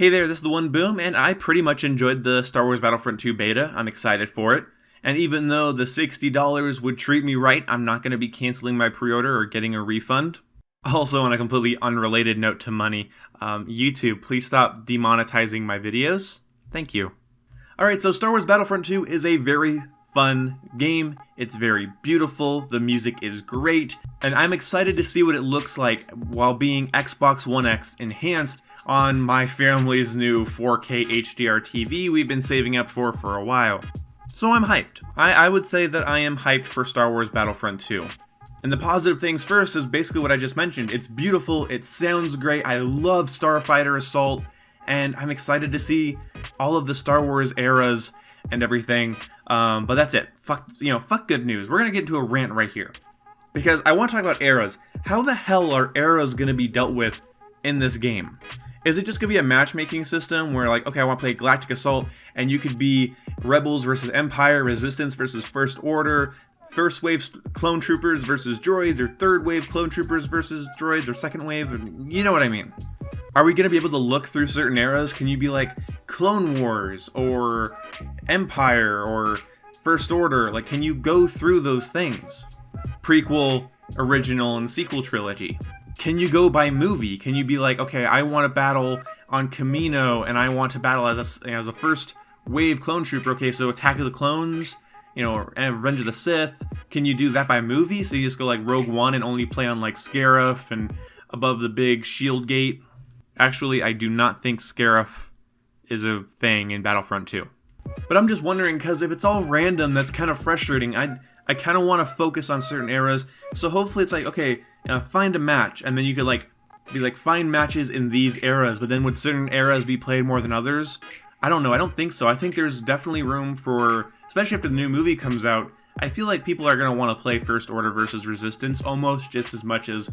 Hey there, this is the One Boom, and I pretty much enjoyed the Star Wars Battlefront 2 beta. I'm excited for it. And even though the $60 would treat me right, I'm not going to be canceling my pre-order or getting a refund. Also, on a completely unrelated note to money, YouTube, please stop demonetizing my videos. Thank you. Alright, so Star Wars Battlefront 2 is a very fun game. It's very beautiful, the music is great, and I'm excited to see what it looks like while being Xbox One X enhanced on my family's new 4K HDR TV we've been saving up for a while. So I'm hyped. I would say that I am hyped for Star Wars Battlefront 2. And the positive things first is basically what I just mentioned. It's beautiful, it sounds great, I love Starfighter Assault, and I'm excited to see all of the Star Wars eras and everything. But that's it. Fuck good news. We're gonna get into a rant right here. Because I want to talk about eras. How the hell are eras gonna be dealt with in this game? Is it just going to be a matchmaking system where, like, okay, I want to play Galactic Assault, and you could be Rebels versus Empire, Resistance versus First Order, First Wave Clone Troopers versus Droids, or Third Wave Clone Troopers versus Droids, or Second Wave? You know what I mean. Are we going to be able to look through certain eras? Can you be like Clone Wars, or Empire, or First Order? Like, can you go through those things? Prequel, original, and sequel trilogy. Can you go by movie? Can you be like, okay, I want to battle on Camino, and I want to battle as a first wave clone trooper. Okay, so Attack of the Clones, and Revenge of the Sith. Can you do that by movie? So you just go like Rogue One and only play on like Scarif and above the big shield gate. Actually, I do not think Scarif is a thing in Battlefront 2. But I'm just wondering, because if it's all random, that's kind of frustrating. I kind of want to focus on certain eras. So hopefully it's like, okay, find a match, and then you could find matches in these eras, but then would certain eras be played more than others? I don't know, I don't think so. I think there's definitely room for, especially after the new movie comes out, I feel like people are going to want to play First Order versus Resistance almost just as much as,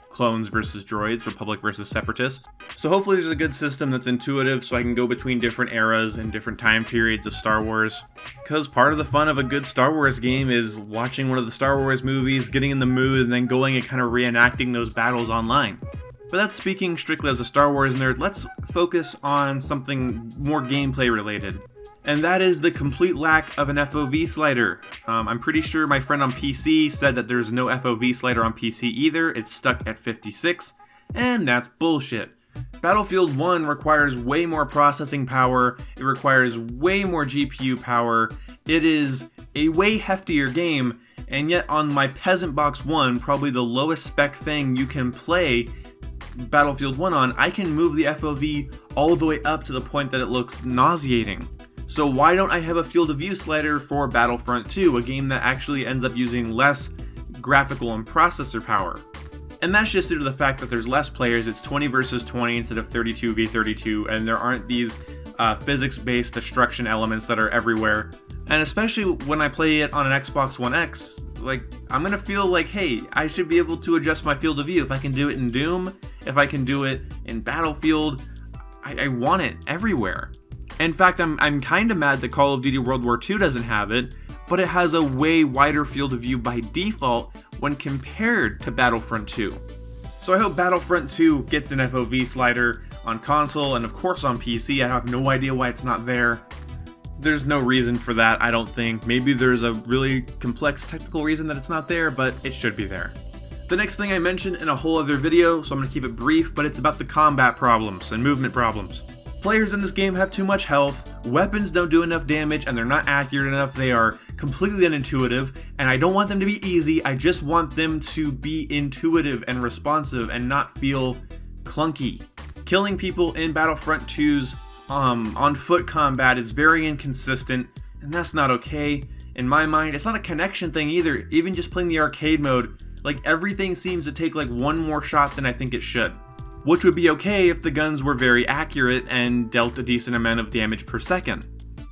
clones versus droids, Republic versus Separatists. So hopefully there's a good system that's intuitive so I can go between different eras and different time periods of Star Wars. Because part of the fun of a good Star Wars game is watching one of the Star Wars movies, getting in the mood, and then going and kind of reenacting those battles online. But that's speaking strictly as a Star Wars nerd. Let's focus on something more gameplay related. And that is the complete lack of an FOV slider. I'm pretty sure my friend on PC said that there's no FOV slider on PC either. It's stuck at 56, and that's bullshit. Battlefield 1 requires way more processing power, it requires way more GPU power, it is a way heftier game, and yet on my Peasant Box 1, probably the lowest spec thing you can play Battlefield 1 on, I can move the FOV all the way up to the point that it looks nauseating. So why don't I have a field of view slider for Battlefront 2, a game that actually ends up using less graphical and processor power? And that's just due to the fact that there's less players, it's 20 versus 20 instead of 32 v 32, and there aren't these physics-based destruction elements that are everywhere. And especially when I play it on an Xbox One X, I'm gonna feel like, hey, I should be able to adjust my field of view. If I can do it in Doom, if I can do it in Battlefield, I want it everywhere. In fact, I'm kind of mad that Call of Duty World War II doesn't have it, but it has a way wider field of view by default when compared to Battlefront 2. So I hope Battlefront 2 gets an FOV slider on console and of course on PC. I have no idea why it's not there. There's no reason for that, I don't think. Maybe there's a really complex technical reason that it's not there, but it should be there. The next thing I mentioned in a whole other video, so I'm going to keep it brief, but it's about the combat problems and movement problems. Players in this game have too much health, weapons don't do enough damage, and they're not accurate enough, they are completely unintuitive, and I don't want them to be easy, I just want them to be intuitive and responsive and not feel clunky. Killing people in Battlefront 2's on-foot combat is very inconsistent, and that's not okay. In my mind, it's not a connection thing either, even just playing the arcade mode, everything seems to take one more shot than I think it should. Which would be okay if the guns were very accurate and dealt a decent amount of damage per second.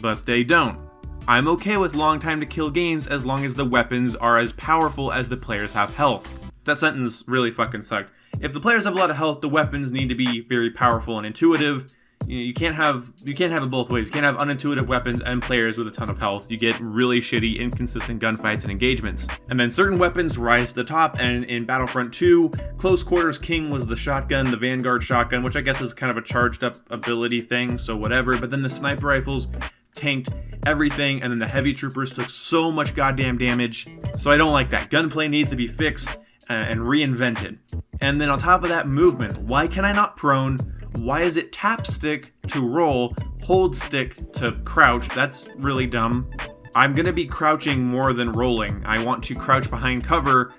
But they don't. I'm okay with long time to kill games as long as the weapons are as powerful as the players have health. That sentence really fucking sucked. If the players have a lot of health, the weapons need to be very powerful and intuitive. You can't have it both ways. You can't have unintuitive weapons and players with a ton of health. You get really shitty, inconsistent gunfights and engagements. And then certain weapons rise to the top, and in Battlefront 2, close quarters king was the shotgun, the Vanguard shotgun, which I guess is kind of a charged up ability thing, so whatever. But then the sniper rifles tanked everything, and then the heavy troopers took so much goddamn damage. So I don't like that. Gunplay needs to be fixed and reinvented. And then on top of that, movement. Why can I not prone? Why is it tap stick to roll, hold stick to crouch? That's really dumb. I'm gonna be crouching more than rolling. I want to crouch behind cover.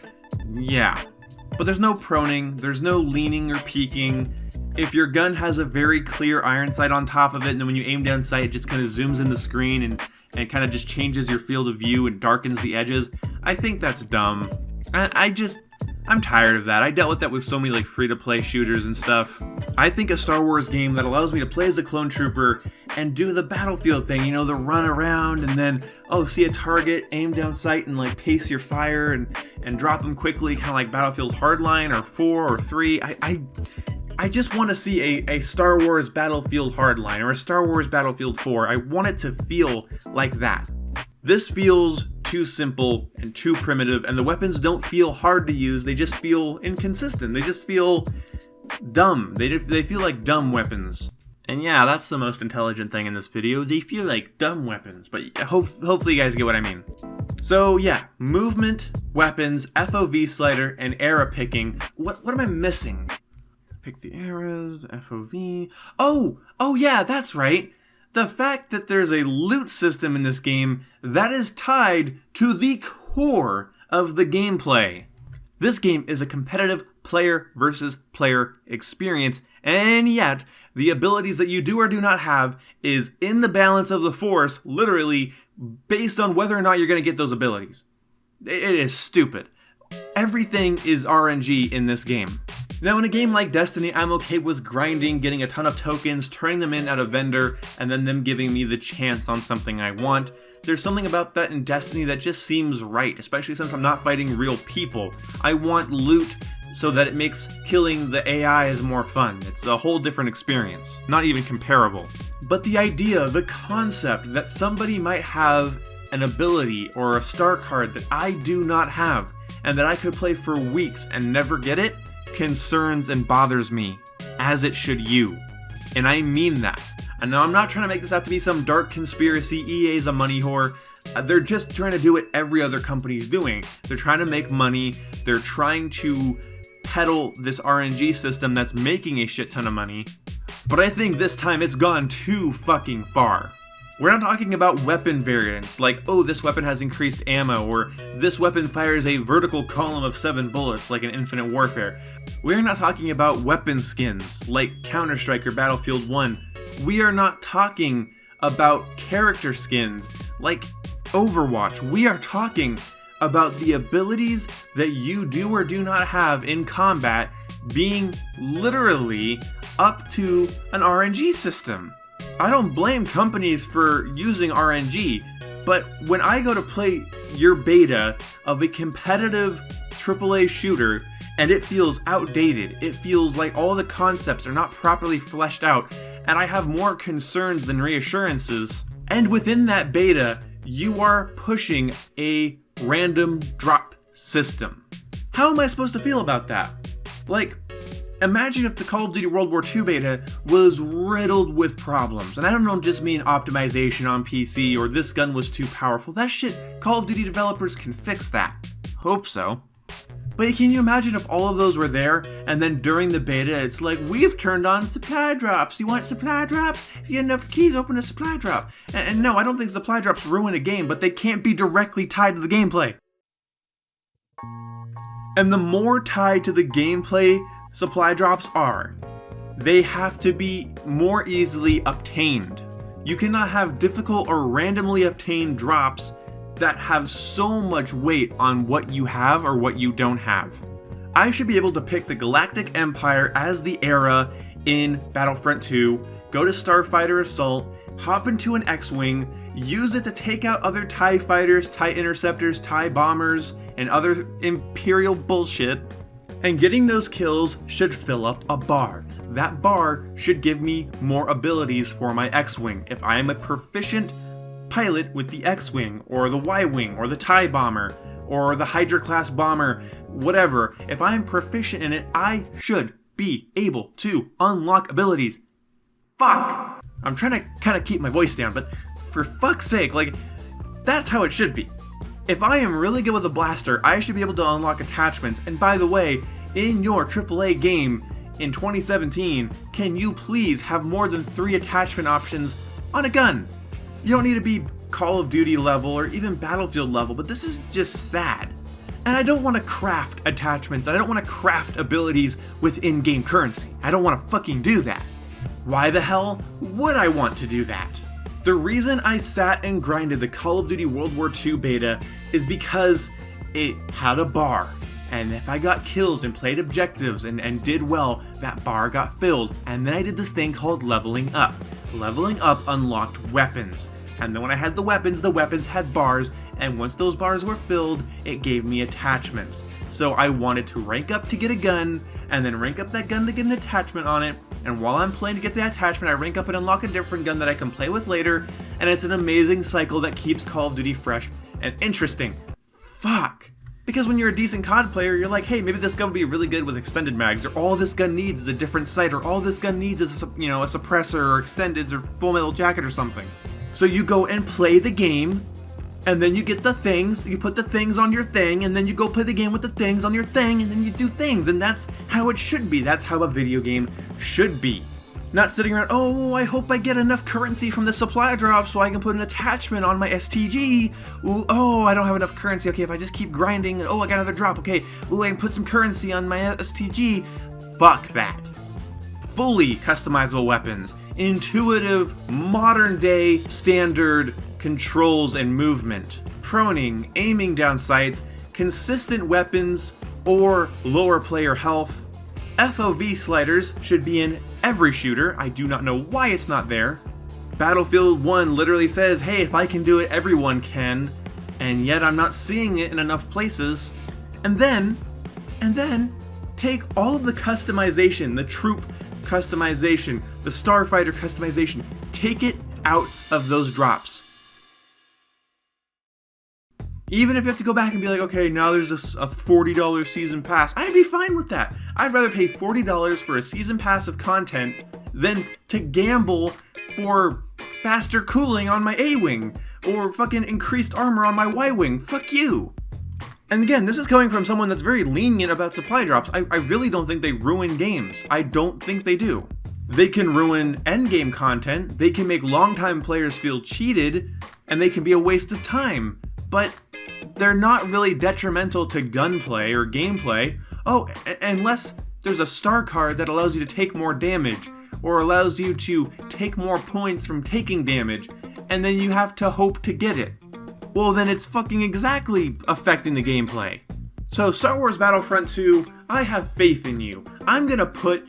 Yeah. But there's no proning, there's no leaning or peeking. If your gun has a very clear iron sight on top of it, and then when you aim down sight, it just kind of zooms in the screen and kind of just changes your field of view and darkens the edges, I think that's dumb. I'm tired of that. I dealt with that with so many like free-to-play shooters and stuff. I think a Star Wars game that allows me to play as a clone trooper and do the battlefield thing, you know, the run around and then, see a target, aim down sight and like pace your fire and drop them quickly, kind of like Battlefield Hardline or 4 or 3. I just want to see a Star Wars Battlefield Hardline or a Star Wars Battlefield 4. I want it to feel like that. This feels too simple and too primitive, and the weapons don't feel hard to use, they just feel inconsistent. They just feel dumb. They feel like dumb weapons. And yeah, that's the most intelligent thing in this video. They feel like dumb weapons, but hopefully you guys get what I mean. So yeah, movement, weapons, FOV slider, and era picking. What am I missing? Pick the eras, FOV. Oh yeah, that's right. The fact that there's a loot system in this game that is tied to the core of the gameplay. This game is a competitive player versus player experience, and yet the abilities that you do or do not have is in the balance of the force, literally based on whether or not you're going to get those abilities. It is stupid. Everything is RNG in this game. Now in a game like Destiny, I'm okay with grinding, getting a ton of tokens, turning them in at a vendor, and then them giving me the chance on something I want. There's something about that in Destiny that just seems right, especially since I'm not fighting real people. I want loot so that it makes killing the AIs more fun. It's a whole different experience, not even comparable. But the idea, the concept that somebody might have an ability or a star card that I do not have, and that I could play for weeks and never get it, concerns and bothers me, as it should you. And I mean that. And now I'm not trying to make this out to be some dark conspiracy, EA's a money whore. They're just trying to do what every other company's doing. They're trying to make money, they're trying to peddle this RNG system that's making a shit ton of money. But I think this time it's gone too fucking far. We're not talking about weapon variants, like, this weapon has increased ammo, or this weapon fires a vertical column of 7 bullets, like in Infinite Warfare. We're not talking about weapon skins, like Counter-Strike or Battlefield 1. We are not talking about character skins, like Overwatch. We are talking about the abilities that you do or do not have in combat being literally up to an RNG system. I don't blame companies for using RNG, but when I go to play your beta of a competitive AAA shooter and it feels outdated, it feels like all the concepts are not properly fleshed out, and I have more concerns than reassurances, and within that beta, you are pushing a random drop system. How am I supposed to feel about that? Like, imagine if the Call of Duty World War II beta was riddled with problems. And I don't just mean optimization on PC or this gun was too powerful. That shit, Call of Duty developers can fix that. Hope so. But can you imagine if all of those were there and then during the beta it's like, we've turned on supply drops. You want supply drops? If you get enough keys, open a supply drop. And no, I don't think supply drops ruin a game, but they can't be directly tied to the gameplay. And the more tied to the gameplay supply drops are, they have to be more easily obtained. You cannot have difficult or randomly obtained drops that have so much weight on what you have or what you don't have. I should be able to pick the Galactic Empire as the era in Battlefront 2, go to Starfighter Assault, hop into an X-Wing, use it to take out other TIE fighters, TIE interceptors, TIE bombers, and other Imperial bullshit, and getting those kills should fill up a bar. that bar should give me more abilities for my X-Wing. If I am a proficient pilot with the X-Wing, or the Y-Wing, or the TIE Bomber, or the Hydra class bomber, whatever, if I'm proficient in it, I should be able to unlock abilities. Fuck! I'm trying to kind of keep my voice down, but for fuck's sake, like, that's how it should be. If I am really good with a blaster, I should be able to unlock attachments. And by the way, in your AAA game in 2017, can you please have more than 3 attachment options on a gun? You don't need to be Call of Duty level or even Battlefield level, but this is just sad. And I don't want to craft attachments, I don't want to craft abilities with in-game currency. I don't want to fucking do that. Why the hell would I want to do that? The reason I sat and grinded the Call of Duty World War II beta is because it had a bar. And if I got kills and played objectives and did well, that bar got filled. And then I did this thing called leveling up. Leveling up unlocked weapons. And then when I had the weapons had bars, and once those bars were filled, it gave me attachments. So I wanted to rank up to get a gun, and then rank up that gun to get an attachment on it, and while I'm playing to get the attachment, I rank up and unlock a different gun that I can play with later, and it's an amazing cycle that keeps Call of Duty fresh and interesting. Fuck! Because when you're a decent COD player, you're like, hey, maybe this gun would be really good with extended mags, or all this gun needs is a different sight, or all this gun needs is a suppressor, or extendeds, or full metal jacket, or something. So you go and play the game, and then you get the things, you put the things on your thing, and then you go play the game with the things on your thing, and then you do things, and that's how it should be. That's how a video game should be. Not sitting around, oh, I hope I get enough currency from the supply drop so I can put an attachment on my STG. Ooh, oh, I don't have enough currency. Okay, if I just keep grinding, oh, I got another drop. Okay, ooh, I can put some currency on my STG. Fuck that. Fully customizable weapons, intuitive, modern-day standard controls and movement, proning, aiming down sights, consistent weapons, or lower player health. FOV sliders should be in every shooter. I do not know why it's not there. Battlefield 1 literally says, hey, if I can do it, everyone can, and yet I'm not seeing it in enough places. And then, take all of the customization, the troop customization, the starfighter customization, take it out of those drops. Even if you have to go back and be like, okay, now there's a $40 season pass, I'd be fine with that. I'd rather pay $40 for a season pass of content than to gamble for faster cooling on my A-Wing or fucking increased armor on my Y-Wing. Fuck you. And again, this is coming from someone that's very lenient about supply drops. I really don't think they ruin games. I don't think they do. They can ruin endgame content, they can make longtime players feel cheated, and they can be a waste of time. But they're not really detrimental to gunplay or gameplay. Oh, unless there's a star card that allows you to take more damage, or allows you to take more points from taking damage, and then you have to hope to get it. Well, then it's fucking exactly affecting the gameplay. So, Star Wars Battlefront 2, I have faith in you. I'm gonna put,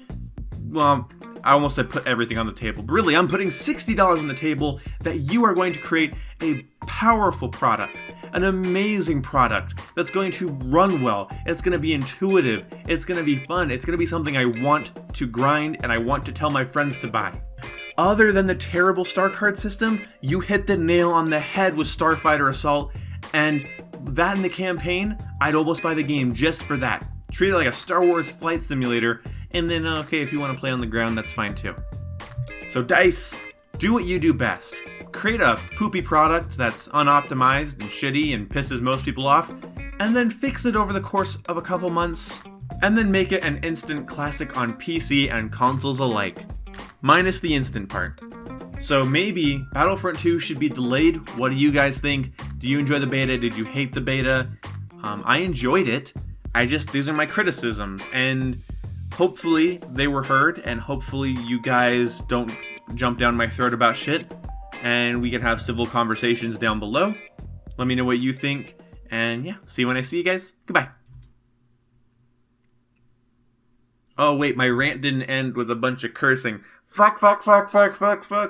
well, I almost said put everything on the table, but really I'm putting $60 on the table that you are going to create a powerful product, an amazing product that's going to run well, it's going to be intuitive, it's going to be fun, it's going to be something I want to grind and I want to tell my friends to buy. Other than the terrible star card system, you hit the nail on the head with Starfighter Assault, and that in the campaign, I'd almost buy the game just for that. Treat it like a Star Wars flight simulator, and then, okay, if you want to play on the ground, that's fine too. So DICE, do what you do best. Create a poopy product that's unoptimized and shitty and pisses most people off, and then fix it over the course of a couple months, and then make it an instant classic on PC and consoles alike. Minus the instant part. So maybe Battlefront 2 should be delayed. What do you guys think? Do you enjoy the beta? Did you hate the beta? I enjoyed it. These are my criticisms, and hopefully they were heard, and hopefully you guys don't jump down my throat about shit, and we can have civil conversations down below. Let me know what you think, and yeah, see you when I see you guys. Goodbye. Oh wait, my rant didn't end with a bunch of cursing. Fuck,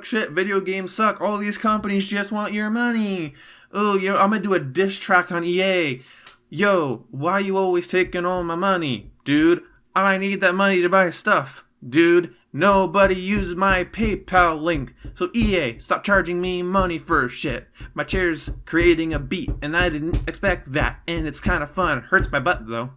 shit, video games suck, all these companies just want your money. Oh, yo, I'm gonna do a diss track on EA. Yo, why you always taking all my money? Dude, I need that money to buy stuff. Dude, Nobody uses my PayPal link, so EA, stop charging me money for shit. My chair's creating a beat, and I didn't expect that, and it's kind of fun. Hurts my butt, though.